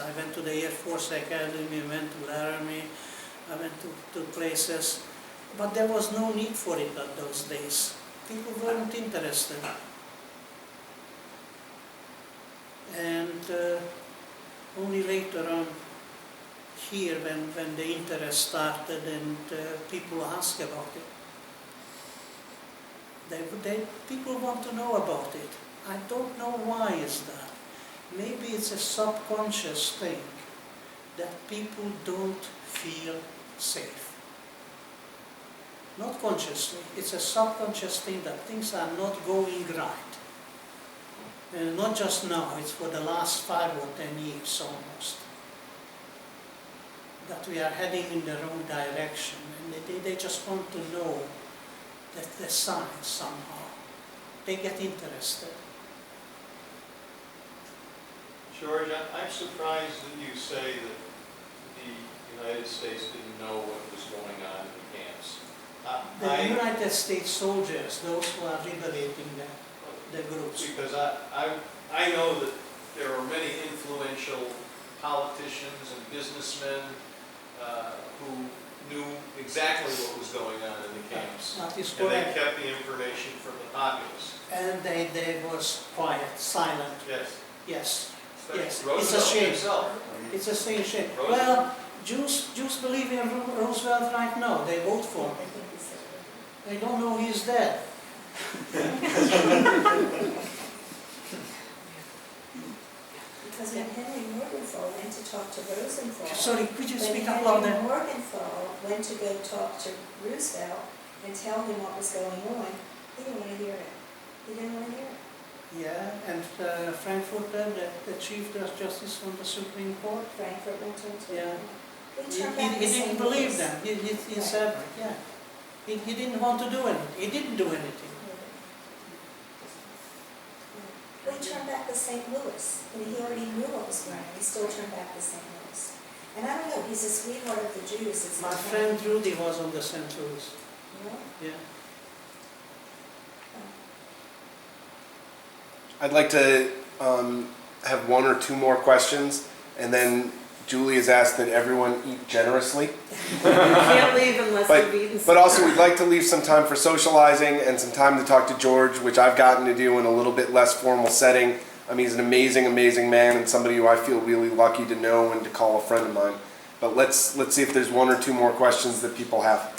I went to the Air Force Academy, went to the Army, I went to places, but there was no need for it at those days. People weren't interested. And only later on here, when the interest started and people ask about it, people want to know about it. I don't know why is that. Maybe it's a subconscious thing that people don't feel safe. Not consciously, it's a subconscious thing that things are not going right. And not just now, it's for the last 5 or 10 years almost. That we are heading in the wrong direction, and they just want to know that the signs somehow. They get interested. George, I'm surprised that you say that the United States didn't know what was going on in the camps. The United States soldiers, those who are liberating the groups. Because I know that there are many influential politicians and businessmen who knew exactly what was going on in the camps. That is and correct. they kept the information from the populace. And they was quiet, silent. Yes. Yes. Yes. Roosevelt It's a shame. himself. It's a shame. Roosevelt. Well, Jews believe in Roosevelt right now. They vote for him. They don't know he's dead. Because when Henry Morgenthau went to talk to Rosenthal, Sorry, could you speak up when louder? Henry Morgenthau went to go talk to Roosevelt and tell him what was going on, he didn't want to hear it. He didn't want to hear it. Yeah, and Frankfurter, the Chief Justice from the Supreme Court. Frankfurt went to him too. Yeah. We He turned back the didn't same believe rules. them. He said, yeah. He didn't want to do anything. He didn't do anything. We turned back the St. Louis, and he already knew what was going on. He still turned back the St. Louis. And I don't know, he's a sweetheart of the Jews. It's My not friend Rudy was on the St. Louis. Yeah. Yeah. I'd like to have 1 or 2 more questions, and then Julie has asked that everyone eat generously. Can't leave unless you've eaten But also we'd like to leave some time for socializing and some time to talk to George, which I've gotten to do in a little bit less formal setting. I mean, he's an amazing, amazing man and somebody who I feel really lucky to know and to call a friend of mine. But let's see if there's 1 or 2 more questions that people have.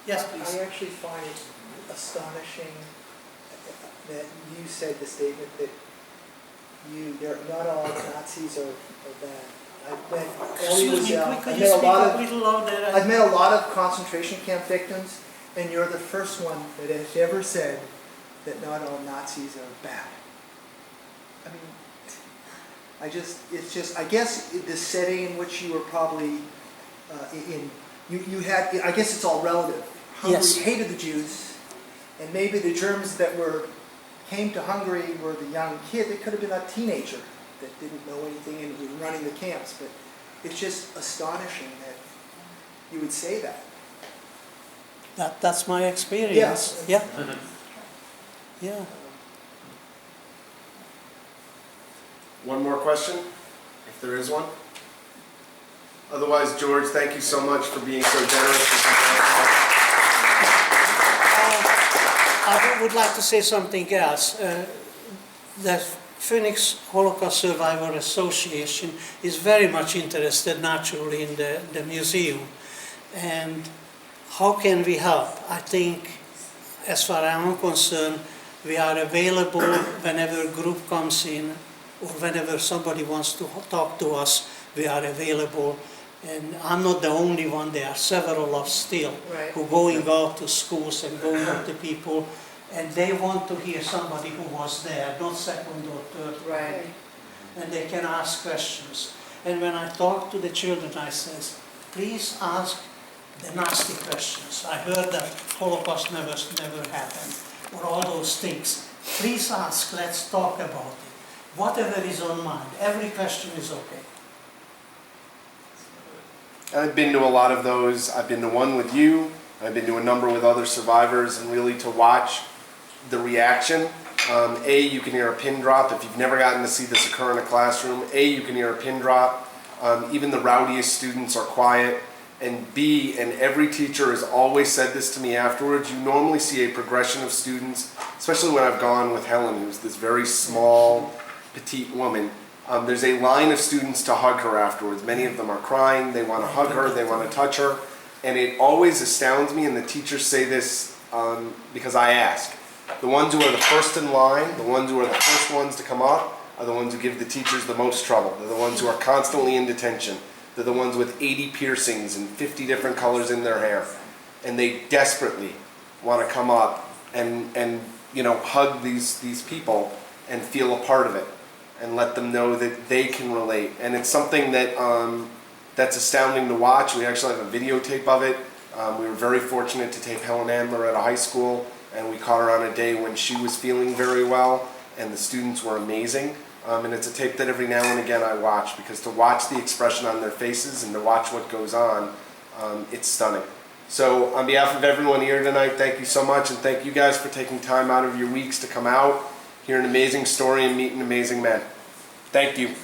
Yes, please. I actually find it astonishing that you said the statement that not all Nazis are bad. I've met Excuse me, could you I've speak up a little louder? I've met a lot of concentration camp victims, and you're the first one that has ever said that not all Nazis are bad. I mean, I guess the setting in which you were probably you had, I guess it's all relative. Hungary Yes. hated the Jews, and maybe the Germans that came to Hungary were the young kid. They could have been a teenager that didn't know anything and was running the camps. But it's just astonishing that you would say that. That's my experience. Yes. Yeah. Yeah. 1 more question, if there is one. Otherwise, George, thank you so much for being so generous. I would like to say something else. The Phoenix Holocaust Survivor Association is very much interested naturally in the museum. And how can we help? I think, as far as I'm concerned, we are available whenever a group comes in or whenever somebody wants to talk to us, we are available. And I'm not the only one, there are several of still Right. who going out to schools and going out to people, and they want to hear somebody who was there, not second or third. Right. And they can ask questions. And when I talk to the children, I says, please ask the nasty questions. I heard that Holocaust never happened, or all those things. Please ask, let's talk about it. Whatever is on mind, every question is okay. I've been to a lot of those. I've been to one with you. I've been to a number with other survivors, and really to watch the reaction A, you can hear a pin drop. If you've never gotten to see this occur in a classroom, A, you can hear a pin drop. Even the rowdiest students are quiet. And B, and every teacher has always said this to me afterwards, you normally see a progression of students, especially when I've gone with Helen, who's this very small, petite woman. There's a line of students to hug her afterwards. Many of them are crying, they want to hug her, they want to touch her. And it always astounds me, and the teachers say this because I ask. The ones who are the first in line, the ones who are the first ones to come up, are the ones who give the teachers the most trouble. They're the ones who are constantly in detention. They're the ones with 80 piercings and 50 different colors in their hair. And they desperately want to come up and you know, hug these people and feel a part of it and let them know that they can relate. And it's something that that's astounding to watch. We actually have a videotape of it. We were very fortunate to tape Helen Andler at a high school, and we caught her on a day when she was feeling very well, and the students were amazing. And it's a tape that every now and again I watch, because to watch the expression on their faces and to watch what goes on, it's stunning. So on behalf of everyone here tonight, thank you so much, and thank you guys for taking time out of your weeks to come out, hear an amazing story, and meet an amazing man. Thank you.